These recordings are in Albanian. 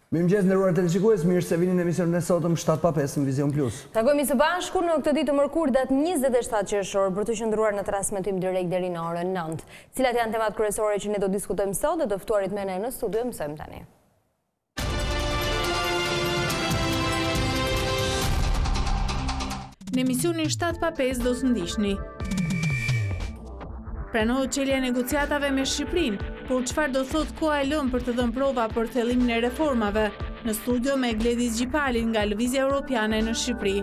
Mirëmëngjes nderuar televizionistë, mirë se vini në emisionin e sotëm 7:05 në Vizion Plus. Takojmë së bashku në këtë ditë të mërkurë datë 27 qershor për të qëndruar në transmetim direkt deri në orën 9. Cilat janë temat kryesore që ne do diskutojmë sot dhe të ftuarit me ne në studio mësojmë tani. Në emisionin 7:05 do të ndiqni. Pranohet çelja e negociatave me Shqipërinë, por çfarë do thotë koha e lënë për të dhënë prova për thellimin e reformave? Në studio me Gledis Gjipalin nga Lëvizja Europiane në Shqipëri.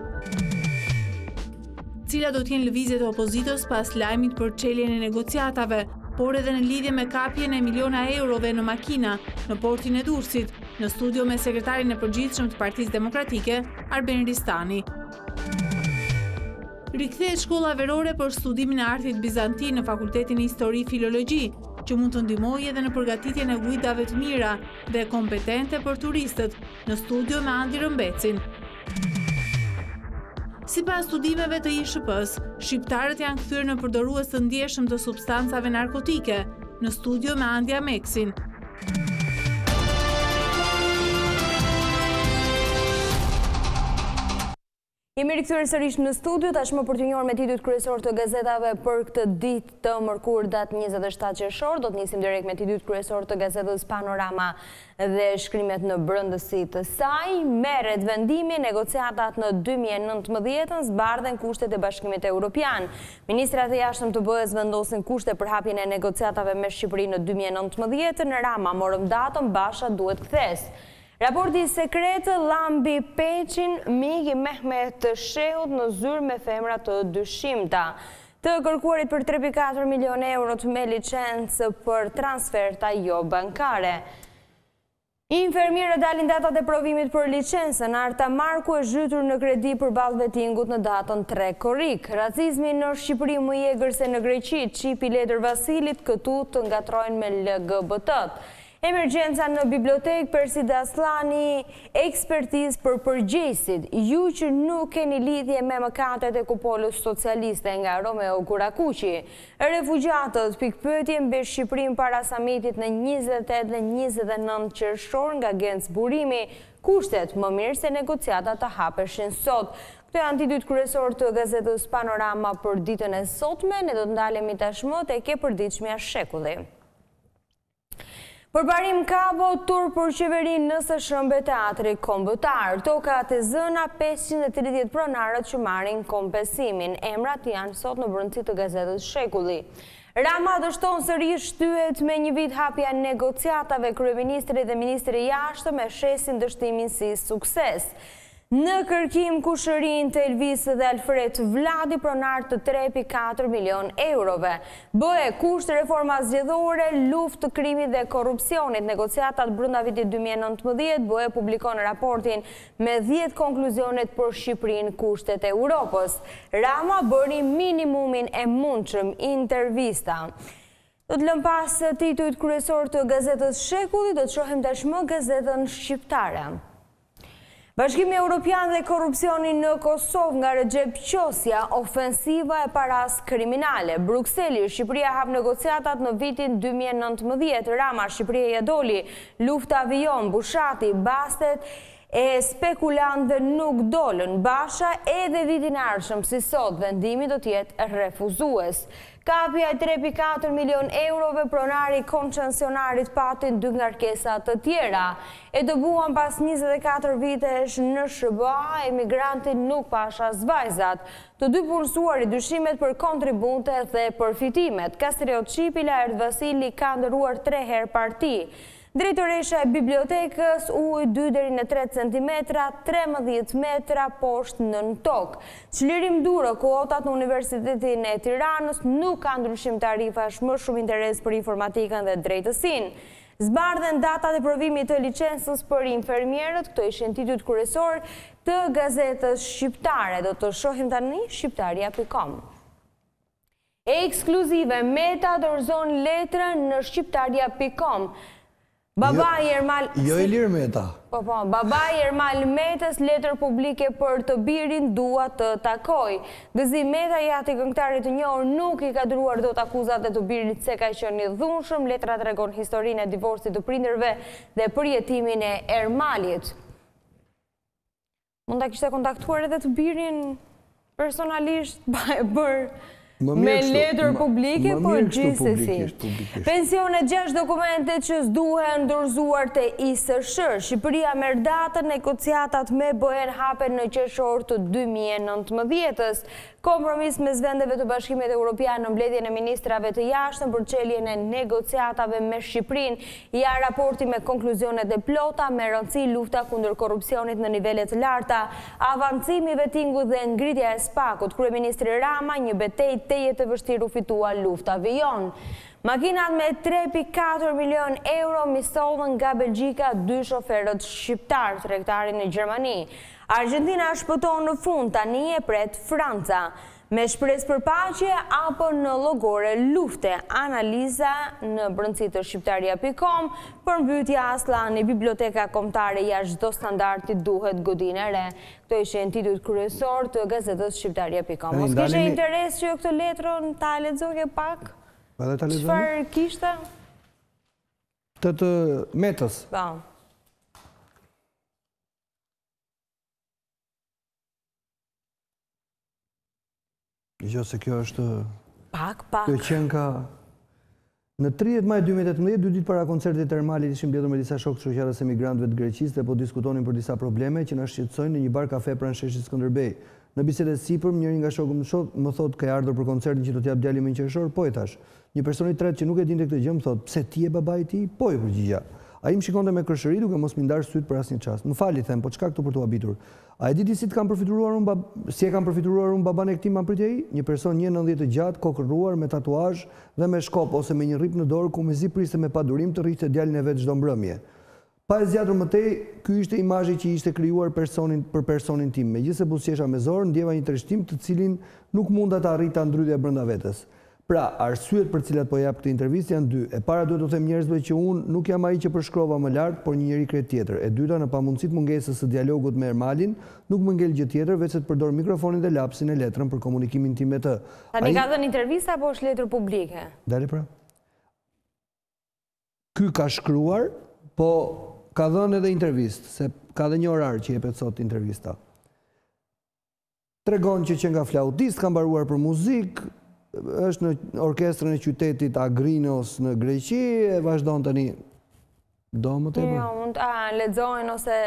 Cila do t'jenë lëvizjet e opozitës pas lajmit për çeljen e negociatave, por edhe në lidhje me kapjen e miliona eurove në makina në portin e Durrësit, në studio me sekretarin e përgjithshëm të Partisë Demokratike, Arben Ristani. Rikthehet shkolla verore për studimin e artit bizantin në Fakultetin e Histori Filologji, që mund të ndihmojë edhe në përgatitjen e guidave të mira dhe kompetente për turistët, në studio me Andi Rëmbecin. Sipas studimeve të ISHP-s, shqiptarët janë kthyer në përdorues të ndjeshëm të substancave narkotike, në studio me Andi Ameksin. Jemi rikthyer sërish në studio, tashmë për të njohur me titujt kryesor të gazetave për këtë ditë të mërkurë datë 27 qershor. Do të nisim direkt me titujt kryesor të gazetës Panorama dhe shkrimet në brendësi të saj. Merret vendimi, negociatat në 2019 zbardhen kushtet e Bashkimit Evropian. Ministrat e jashtëm të BE-s vendosin kushte për hapjen e negociatave me Shqipërinë në 2019. Në Rama morëm datën, Basha duhet kthes. Raporti sekret lambi peqin Migi Mehmet të shehut në zyrë me femra të dyshimta. Të kërkuarit për 3.4 milion euro me licencë për transferta jo bankare. Infermierët dalin datat e provimit për licencën. Arta Marku e zhytur në kredi për balë vetingut në datën 3 korrik. Racizmi në Shqipëri më i egër se në Greqi, qipi Letër Vasilit këtu të ngatrojnë me LGBT-t. Emergjenca në bibliotek, Persida Aslani, ekspertiz për përgjegjësit. Ju që nuk keni lidhje me mëkatet e kupolës socialiste nga Romeo Kurakuqi. Refugjatët pikpyetje mbi Shqipërinë para samitit në 28 dhe 29 qershor nga Genc Burimi. Kushtet më mirë se negociatat të hapeshin sot. Këto janë titujt kryesor të gazetës Panorama për ditën e sotme. Ne do të ndalemi tashmë tek e përditshmja shekulli. Përparim kavo, tur për qeverin nëse shëmbe teatri kombëtar. Tokat e zëna 530 pronarët që marrin kompensimin. Emrat janë sot në brendësi të gazetës Shekulli. Rama dështon sërish shtyhet me një vit hapja negociatave. Kryeministri dhe ministri i jashtëm e shesin dështimin si sukses. Në kërkim kushërin të Elvis dhe Alfred Vladi pronar të 3.4 milion eurove. BE kusht reforma zgjedhore, luftë të krimit dhe korrupsionit. Negociatat brenda vitit 2019, BE publikon raportin me 10 konkluzionet për Shqipërinë, kushtet e Europës. Rama bëri minimumin e mundshëm, intervista. Do të lëm pas titujt kryesor të gazetës Shekulli, do të shohim tashmë gazetën shqiptare. Bashkimi Evropian dhe korrupsioni në Kosovë nga Recep Qosja, ofensiva e paras kriminale. Brukseli, Shqipëria hap negociatat në vitin 2019, Rama, Shqipëria ja doli, lufta Vizion, Bushati, bastet e spekulantëve nuk dolën. Basha edhe vitin e ardhshëm si sot vendimi do të jetë refuzues. Kapja e 3.4 milion eurove pronari koncesionarit patin 2 ngarkesa të tjera. E dëbuan pas 24 vitesh në SBA, emigranti nuk pasha zvajzat. Të dy punësuarit dyshimet për kontribute dhe përfitimet. Kastriot Qipila Erdh Vasili ka ndëruar 3 herë parti. Drejtoresha e bibliotekës ujë 2 deri në 3 cm, 13 metra poshtë nën tokë. Çlirim Duro, kuotat në Universitetin e Tiranës nuk ka ndryshim tarifash, më shumë interes për informatikën dhe drejtësinë. Zbardhen datat e provimit të licencës për infermierët. Këto ishin titujt kryesor të gazetës shqiptare. Do të shohim tani shqiptaria.com. Ekskluzive, Meta dorëzon letrën në shqiptaria.com. Babai Ermal... Jo e lirë Meta. Babai Ermal Metës letër publike për të birin dua të takoj. Gëzim Meta, jati këngëtarit të njohur, nuk i ka dëruar dot akuzat e të birit se ka qenë i dhunshëm. Letra tregon historinë e divorcit të prindërve dhe përjetimin e Ermalit. Mund ta kishte kontaktuar edhe të birin personalisht me letër publike, por gjithsesi. Pensionet 6 dokumentet që s'duhen dorëzuar te ISSH. Shqipëria merr datën, negociatat me BE-n hapen në Qershor të 2019-s. Kompromis mes vendeve të Bashkimit Evropian në mbledhjen e ministrave të jashtëm për çeljen e negociatave me Shqipërinë, ja raporti me konkluzionet e plota, me rëndësi lufta kundër korrupsionit në nivele të larta, avancimi i vettingut dhe ngritja e spakut. Kryeministri Rama, një betejë teje të vështirë u fitua lufta Vizion. Makinat me 3.4 milion euro misollën nga Belgjika 2 shoferët shqiptar, tregtarin në Gjermani. Argentina shpëton në fund, tani e pret Franca. Me shpresë për paqe apo në llogore lufte, analiza në brendësi të shqiptaria.com, përmbytja Aslani, biblioteka kombëtare jashtë çdo standardi duhet godinë e re. Këto ishin titujt kryesor të gazetës shqiptaria.com. Mos kishe interes që këtë letrën ta lexoje pak? Çfarë kishte? Të Metës. Po. Jo, se kjo është... Pak. Kjo qenë ka... Në 30 maj 2018, 2 ditë para koncertit të Ermalit, ishim mbledhur me disa shokë të shoqatës emigrantëve të Greqisë dhe po diskutonin për disa probleme që na shqetësojnë në një bar kafe pranë sheshit Skënderbej. Në bisedë sipër, njëri nga shokët më thotë ka ardhur për koncertin që do t'jap djalin në Qershor, po e thash. Një person i tretë që nuk e dinte këtë gjë më thotë, pse ti je babai i tij? Po, i përgjigja. Ai më shikonte me kërshëri duke mos më ndarë syt për asnjë çast. Më fali, them, po çka këtu për t'u habitur? A e di ti si e kam përfituar unë baban e këtij më prit ai? Një person 1.90 të gjatë, kokërruar me tatuazh dhe me shkop ose me një rrip në dorë ku mezi priste me padurim të rriqte djalin e vet çdo mbrëmje. Pa e zgjatur më tej, ky ishte imazhi që ishte krijuar për personin tim. Megjithëse buzëqesha me zor, ndjeva një treshtim të cilin nuk munda ta arrita ndrydhja brenda vetes. Pra, arsyet për cilat po jap këtë intervistë janë dy. E para duhet të them njerëzve që unë nuk jam ai që përshkrova më lart, por një njerëz tjetër. E dyta, në pamundësitë mungesës së dialogut me Ermalin, nuk më ngel gjë tjetër veç se të përdor mikrofonin dhe lapsin e letrën për komunikimin tim me të. Tani ka dhënë intervistë apo është letër publike? Dale pra. Ky ka shkruar, po ka dhënë edhe intervistë, se ka dhe një orar që jepet sot intervista. Tregon që nga flautist, ka mbaruar për muzikë, është në orkestrën e qytetit Agrinos në Greqi, e vazhdon tani. Do më tepër? Jo, mund të lexojnë ose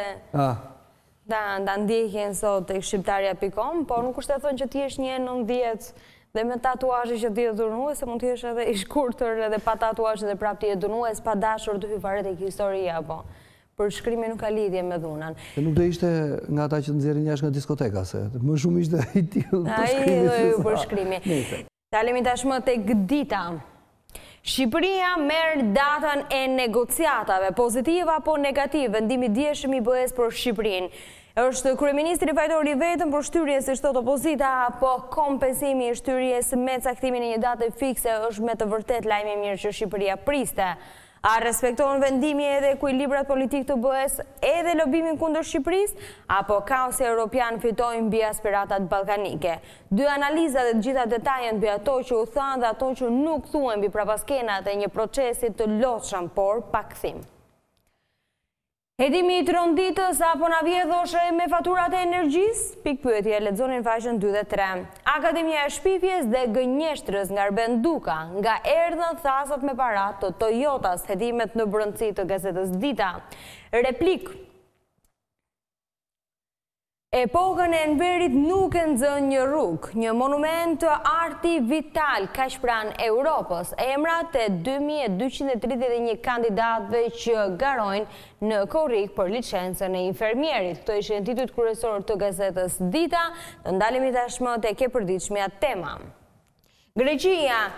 da ndjekin sot tek shqiptaria.com, por nuk është e thënë që ti je 1.90 dhe me tatuazhe që ti je dhunues, se mund të jesh edhe i shkurtër edhe pa tatuazhe dhe prapë ti je dhunues, pa dashur të hyj fare tek historia, po. Për shkrimi nuk ka lidhje me dhunën. Se nuk do ishte nga ata që të nxjerrin jashtë nga diskoteka, se më shumë ishte i tillë për shkrimi. Talemi tashmë tek dita. Shqipëria merr datën e negociatave, pozitiv apo negativ, vendimi dieshëm i BE-s për Shqipërinë. Është kryeministri fajtori vetëm për shtyrjes së shtot opozita apo kompensimi i shtyrjes me caktimin e një date fikse është me të vërtet lajm i mirë që Shqipëria priste. A respekton vendimi edhe ekuilibrat politik të BE-s edhe lobimin kundër Shqipërisë, apo kaosi europian fitojnë mbi aspiratat ballkanike? Dy analiza dhe të gjitha detajet mbi ato që u thanë dhe ato që nuk thuhen mbi prapaskenat e një procesi të lodhshëm, por pa kthim. Hedimi i tronditës apo na vjedh dhoshe me faturat e energjisë? Pikpyetje, lexonin faqen 2 dhe 3. Akademia e Shpifjes dhe Gënjeshtrës ngarben duka, nga erdhën thasat me para të Toyotas, hedimet në brendësi të gazetës Dita. Replik. Epokën e Enverit nuk e nxën një rrugë, një monument të arti vital kaq pranë Europës, emrat e 2231 kandidatëve që garojnë në korrik për licencën e infermierit. Këto ishin titujt kryesor të gazetës Dita. Të ndalemi tashmë tek e përditshmja tema. Greqia,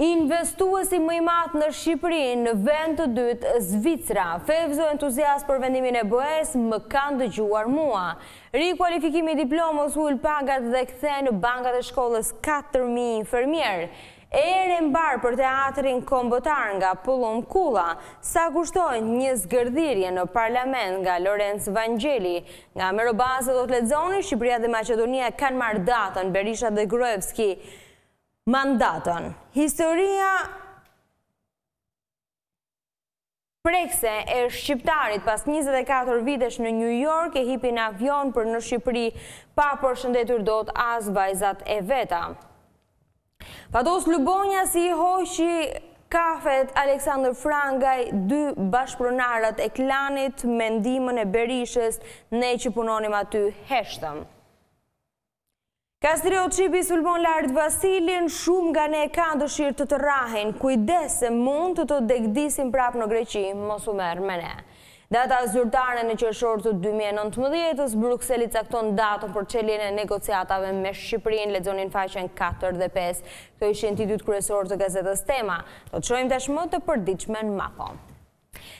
investuesi më i madh në Shqipëri, në vend të dytë Zvicra. Fevzo entuziast për vendimin e BE-s, më kanë dëgjuar mua. Rikualifikimi i diplomës ul pagat dhe kthen në bankat e shkollës 4.000 infermier. Erë mbar për teatrin kombëtar nga Pullum Kulla, sa kushtojnë një zgërdhirje në parlament nga Lorenz Vangjeli. Nga Merobazë do të lexoni, Shqipëria dhe Maqedonia kanë marrë datën, Berisha dhe Gruevski mandatën. Historia prekse e shqiptarit pas 24 vitesh në New York e hipi në avion për në Shqipëri pa përshëndetur dot as vajzat e veta. Patos Lubonja si i hoqi kafet Aleksandr Frangaj, 2 bashkëpronarët e klanit me ndihmën e Berishës, ne që punonim aty heshtëm. Kastriot Shqipi sulmon lart Vasilin, shumë nga ne kanë dëshirë të rrahin, kujdes se mund të degdisin prap në Greqi, mos u merr me ne. Data zyrtare në Qershor të 2019-s, Brukseli cakton datën për çeljen e negociatave me Shqipërinë, lexonin faqen 4 dhe 5. Këto ishin titujt kryesorë të gazetës Tema. Do të shohim tashmë të përditshme në mapo.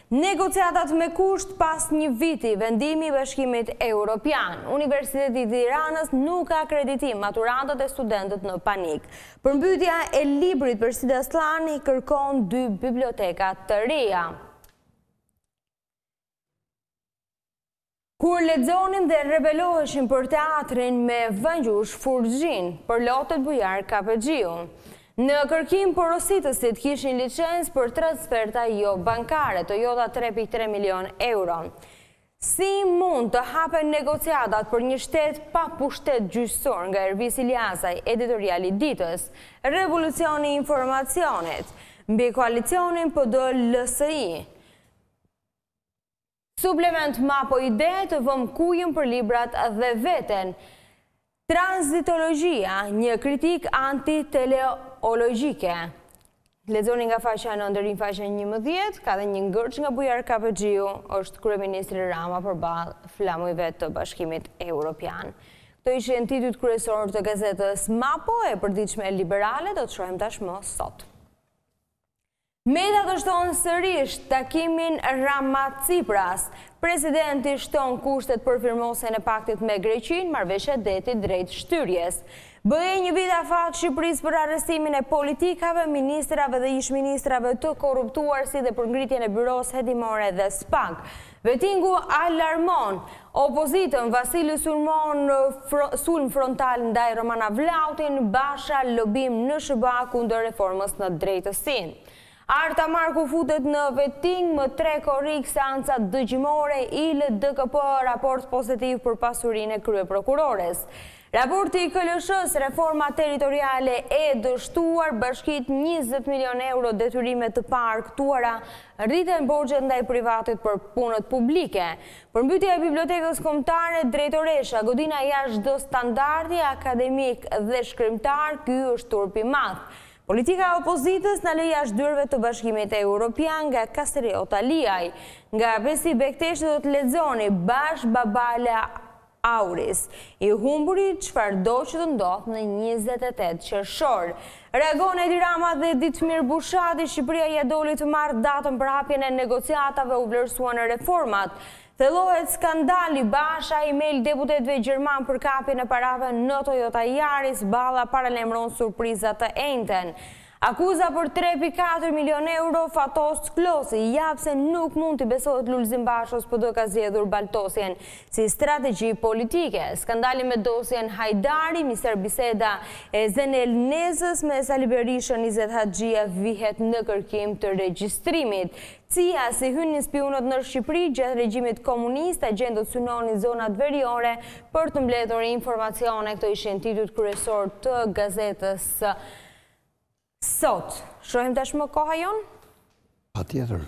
Negociatat me kusht pas një viti, vendimi i Bashkimit Evropian. Universiteti i Tiranës nuk ka akreditim, maturantët e studentët në panik. Përmbytja e librit për Sida Slani kërkon 2 biblioteka të reja. Kur lexonin dhe rebeloheshin për teatrin me vëngjush Furxhin për lotet bujar Kapexhiu. Në kërkim porositësit kishin licencë për transferta jo bankare, Toyota 3.3 milion euro. Si mund të hapen negociatat për një shtet pa pushtet gjyqësor nga Ervisi Liasaj, editoriali Ditës, revolucioni informacionit, mbi koalicionin PD-LSI. Suplement mapo ide të vëm kujën për librat dhe veten. Transitologjia, një kritik antiteleologjike. Lexoni nga faqja në ndërim faqen 11, ka dhe një ngërç nga bujar Kapexhiu, është kryeministri Rama përballë flamujve të Bashkimit Evropian. Këto ishin titujt kryesorë të gazetës Mapo e përditshme liberale, do të shohim tashmë sot. Meta të shton sërish takimin Rama-Cipras. Presidenti shton kushtet për firmosjen e paktit me Greqinë, marrëveshje deti drejt shtyrjes. Bëhej një vit afat Shqipërisë për arrestimin e politikave, ministrave dhe ish-ministrave të korruptuar, si dhe për ngritjen e byros hetimore dhe SPAK. Vetingu alarmon opozitën, Vasili sulm frontal ndaj Romana Vlautin, Basha lobim në SBA kundër reformës në drejtësinë. Arta Marku futet në veting, më 3 korrik seanca dëgjimore, ILDKP raport pozitiv për pasurinë e kryeprokurores. Raporti i KLSH-s, reforma territoriale e dështuar, bashkit 20 milion euro detyrime të parktuara, rriten borxhet ndaj privatit për punët publike. Përmbytja e bibliotekës kombëtare, drejtoresha, godina jashtë çdo standardi akademik dhe shkrimtar, ky është turp i madh. Politika e opozitës në lë jashtë dyrëve të Bashkimit Evropian nga Kastriota Liaj. Nga Besi Bekteshi do të lexoni bash babala Auris. I humburi çfarë do që të ndodhë në 28 Qershor. Reagon Edi Rama dhe Ditmir Bushati, Shqipëria ja doli të marrë datën për hapjen e negociatave, u vlerësuan reformat. Thellohet skandali, Basha email deputetëve gjerman për kapjen e parave në Toyota Yaris, Balla paralajmëron surprizat të ejnëten. Akuza për 3.4 milion euro, Fatos Klosi jap se nuk mund të besohet Lulzim Bashos PD ka zgjedhur Baltosjen si strategji politike. Skandali me dosjen Hajdari, mister biseda e Zenel Nezës me Sali Berishën, Izet Haxhia vihet në kërkim të regjistrimit. CIA si hyn një spionët në Shqipëri gjatë regjimit komunist, agjentët synonin zonat veriore për të mbledhur informacione. Këto ishin titujt kryesor të gazetës Sot. Shohim tashmë koha jon? Patjetër.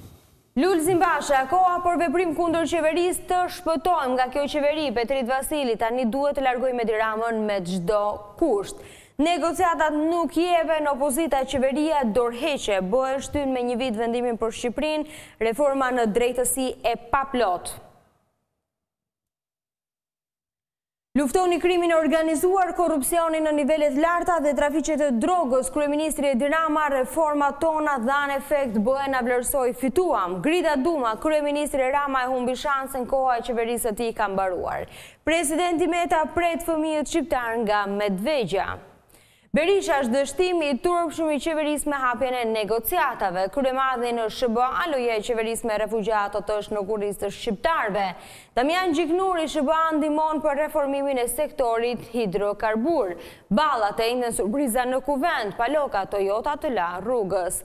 Lulzim Basha, koha për veprim kundër qeverisë, të shpëtojmë nga kjo qeveri. Petrit Vasili tani duhet të largojë Edi Ramën me çdo kusht. Negociatat nuk jepen, opozita qeveria dorëheqe, bëhen shtyn me një vit vendimin për Shqipërinë, reforma në drejtësi e paplot. Luftoni krimin e organizuar, korrupsionin në nivelet larta dhe trafiqet e drogës. Kryeministri Edi Rama, reformat tona dhan efekt, bëhen a vlerësoj fituam. Grida Duma, kryeministri Rama e humbi shansen, koha e qeverisë së tij ka mbaruar. Presidenti Meta pret fëmijët shqiptar nga Medvegja. Berisha është dështimi i turpshëm i qeverisë me hapjen e negociatave. Kryemadhi në SBA loja e qeverisë me refugjatët është në kurrizë të shqiptarëve. Damian Gjiknuri SBA ndihmon për reformimin e sektorit hidrokarbur. Ballat e njën surpriza në kuvend, paloka Toyota të la rrugës.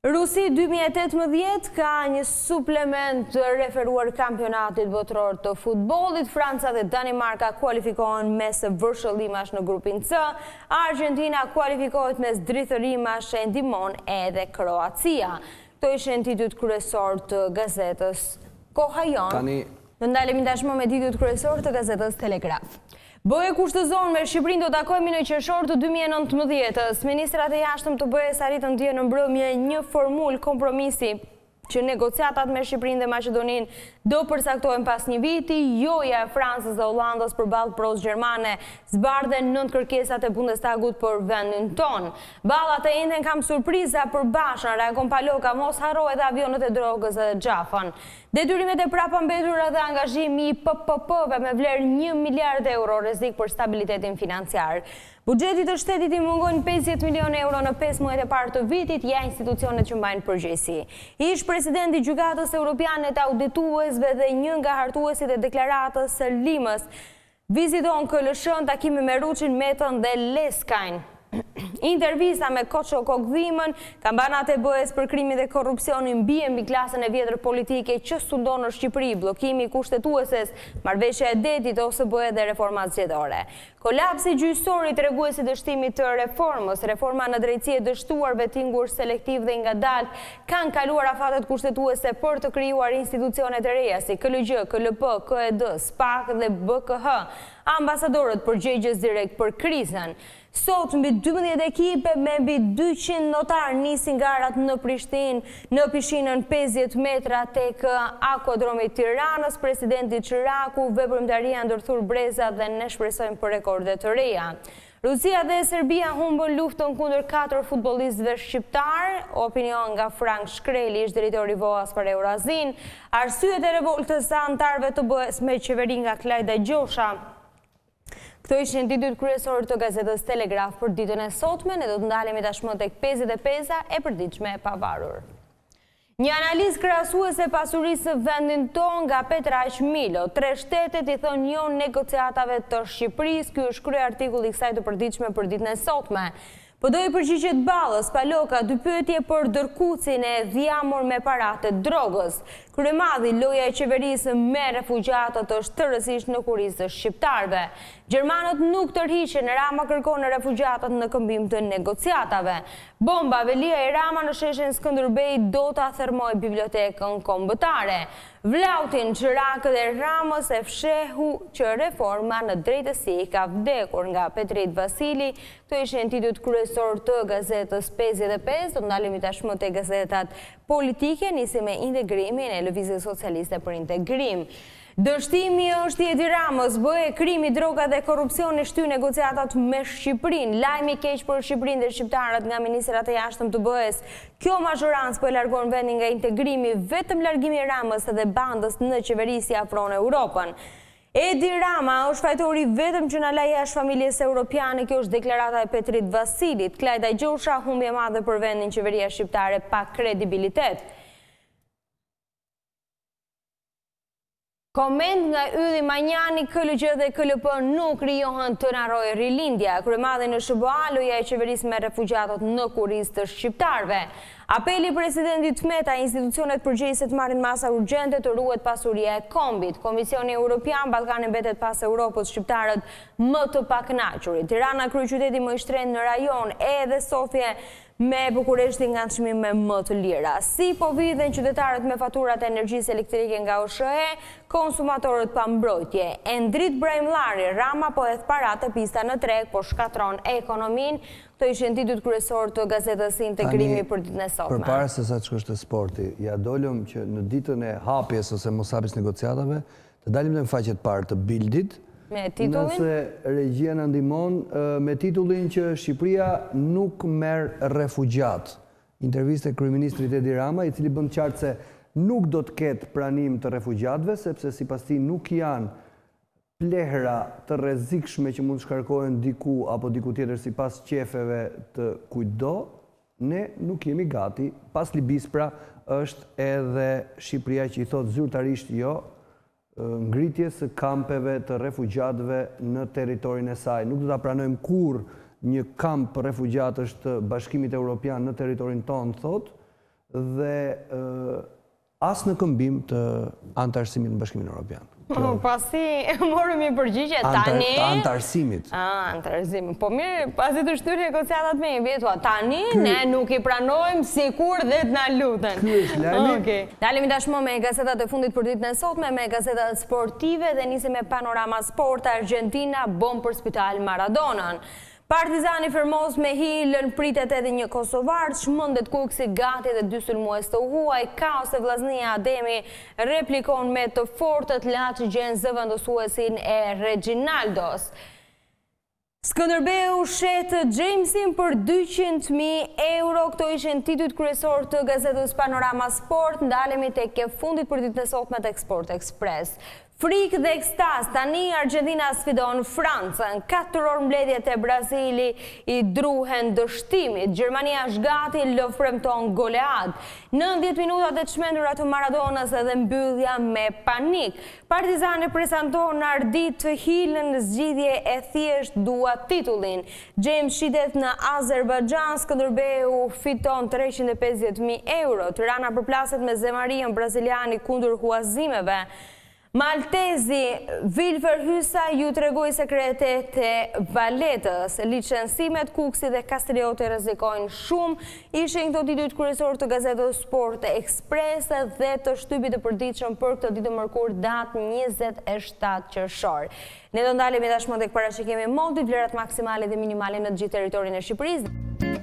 Rusi 2018 ka një suplement të referuar kampionatit botëror të futbollit. Franca dhe Danimarka kualifikohen mes vërshëllimash në grupin C. Argentina kualifikohet mes drithërimash e ndihmon edhe Kroacia. Këto ishin titujt kryesor të gazetës Koha Jon. Ne ndalemi tashmë me titujt kryesor të gazetës Telegraf. BE kushtëzon me Shqipërinë do takojmë në Qershor të 2019-s. Ministrat e jashtëm të BE-s arritën dje në mbrëmje një formulë kompromisi që negociatat me Shqipërinë dhe Maqedoninë do përcaktohen pas një viti. Joja e Francës dhe Hollandës përballë pros gjermane zbardhen 9 kërkesat e Bundestagut për vendin ton. Ballat e njëjtën kam surpriza për Bashën, reagon paloka, mos harro edhe avionët e drogës dhe xhafën. Detyrimet e prapambetura dhe angazhimi i PPP-ve me vlerë 1 miliard euro rrezik për stabilitetin financiar. Buxheti të shtetit i mungon 50 milion euro në 5 muajt e parë të vitit, ja institucionet që mbajnë përgjegjësi. Ish presidenti i Gjykatës Europiane të audituesve dhe një nga hartuesit e deklaratës së Limës viziton KLSH-n, takime me Ruçin, Metën dhe Leskajn. Intervista me Koço Kokdhimën, kampanat e BE-s për krimin dhe korrupsionin bien mbi klasën e vjetër politike që sundon në Shqipëri, bllokimi i kushtetueses, marrëveshja e detit ose BE dhe reformat zgjedhore. Kolapsi gjyqësor i treguesi dështimit të reformës, reforma në drejtësi e dështuar, vettingur selektiv dhe ngadalt kanë kaluar afatet kushtetuese për të krijuar institucione të reja si KLG, KLP, KED, SPAK dhe BKH. Ambasadorët përgjegjës direkt për krizën. Sot mbi 12 ekipe me mbi 200 notar nisin garat në Prishtinë, në pishinën 50 metra tek akuadromi i Tiranës. Presidenti Çiraku, veprimtaria ndërthur brezat dhe ne shpresojmë për rekorde të reja. Rusia dhe Serbia humbën luftën kundër 4 futbollistëve shqiptar. Opinion nga Frank Shkreli, ish drejtori i VOA-s për Eurazin. Arsyet e revoltës së anëtarëve të BE-s me qeveri nga Klajda Gjosha. Këto ishin titujt kryesorë të gazetës Telegraf për ditën e sotme. Ne do të ndalemi tashmë tek 55 e perditshme e pavarur. Një analizë krahasuese pasurisë së vendin ton nga Petraq Milo. 3 shtetet i thonë jo negociatave të Shqipërisë. Ky është krye artikulli i kësaj të perditshme për ditën e sotme. PD i përgjigjet Ballës, paloka, dy pyetje për dërkucin e dhjamur me paratë të drogës. Kryemadhi, loja e qeverisë me refugjatët është tërësisht në kurrizë të shqiptarëve. Gjermanët nuk tërhiqen, Rama kërkon në refugjatët në këmbim të negociatave. Bomba, Velia e Rama në sheshin Skënderbej do ta thermoj bibliotekën kombëtare. Vlautin, Çirakët e Ramës e fshehu që reforma në drejtësi ka vdekur nga Petrit Vasili. Këto ishin titujt kryesor të gazetës 55. Do ndalemi tashmë te gazetat politike, nisim me integrimin e Lëvizjes Socialiste për Integrim. Dështimi është i Edi Ramës, BE, krimi, droga dhe korrupsioni shty negociatat me Shqipërinë. Lajmi keq për Shqipërinë dhe shqiptarët nga ministrat e jashtëm të BE-s. Kjo mazhorancë po e largon vendin nga integrimi, vetëm largimi i Ramës dhe bandës në qeveri si afron Europën. Edi Rama është fajtori vetëm që na la jashtë familjes europiane. Kjo është deklarata e Petrit Vasilit. Klajda Gjosha, humbje e madhe për vendin, qeveria shqiptare pa kredibilitet. Koment nga Ylli Manjani, KLG dhe KLP nuk rijohen të narojë rilindja. Kryemadhi në SBA, loja e qeverisë me refugjatët në kurrizë të shqiptarëve. Apeli presidentit Meta, institucionet përgjegjëse të marrin masa urgjente të ruhet pasuria e kombit. Komisioni Evropian, Ballkani mbetet pas Europës, shqiptarët më të pakënaqurit. Tirana, kryeqyteti më i shtrenjtë në rajon, edhe Sofje me Bukureshti nga çmime më të lira. Si po vidhen qytetarët me faturat e energjisë elektrike nga OSHE, konsumatorët pa mbrojtje. Endrit Brajmllari, Rama po hedh paratë pista në treg, po shkatron ekonominë. Këto ishin titujt kryesor të gazetës Integrimi për ditën e sotme. Përpara se sa ç'është te sporti, ja dolëm që në ditën e hapjes ose mos hapjes negociatave, të dalim në faqet parë të Bildit. Me titullin? Nëse regjia në ndihmon me titullin që Shqipëria nuk merr refugjat. Interviste kryeministrit Edi Rama, i cili bën qartë se nuk do të ketë pranim të refugjatëve, sepse sipas tij nuk janë plehra të rrezikshme që mund shkarkohen diku apo diku tjetër sipas qefeve të kujtdo, ne nuk jemi gati. Pas Libispra është edhe Shqipëria që i thot zyrtarisht jo ngritjes së kampeve të refugjatëve në territorin e saj. Nuk do ta pranojmë kurrë një kamp refugjatësh të Bashkimit Evropian në territorin tonë, thot, dhe as në këmbim të antarësimit në Bashkimin Evropian. Pasi morëm një përgjigje tani... Antarësimit. Antarësimit. Po mirë, pasi të shtyri negociatat me vjetua, tani ne nuk i pranojmë sikur dhe të na luten. Ky është lajmi. Dalemi tashmë me gazetat e fundit për ditën e sotme, me gazetat sportive dhe nisim me Panorama Sport. Argentina bom për spital Maradonën. Partizani firmos me hilën, pritet edhe një kosovar, çmendet kuksi gati dhe 2 sulmues të huaj, kaos e vllaznia Ademi replikon me të fortët laçi gjen zëvendësuesin e Reginaldos. Skënderbeu shet Jamesin për 200.000 euro. Këto ishin titujt kryesor të gazetës Panorama Sport. Ndalemi tek e fundit për ditën e sotme tek Sport Express. Frikë dhe ekstaz, tani Argentina sfidon Francën, 4 orë mbledhjet e Brazili i druhen dështimit, Gjermania është gati, lëv premton golead, 90 minutat e çmendura të Maradonës edhe mbyllja me panik. Partizani prezanton ardit hilën në zgjidhje e thjesht dua titullin. James shitet në Azerbajxhan, Skënderbeu fiton 350.000 euro, Tirana përplaset me zemarinë braziliani kundër huazimeve. Maltezi Vilfer Hysa ju tregoi sekretet e Valetës. Licencimet, Kuksi dhe Kastrioti rrezikojnë shumë. Ishin këto titujt kryesor të gazetës Sport Express dhe të shtypit të përditshëm për këtë ditë mërkur datë 27 qershor. Ne do ndalemi tashmë tek parashikimi modit, vlerat maksimale dhe minimale në të gjithë territorin e Shqipërisë.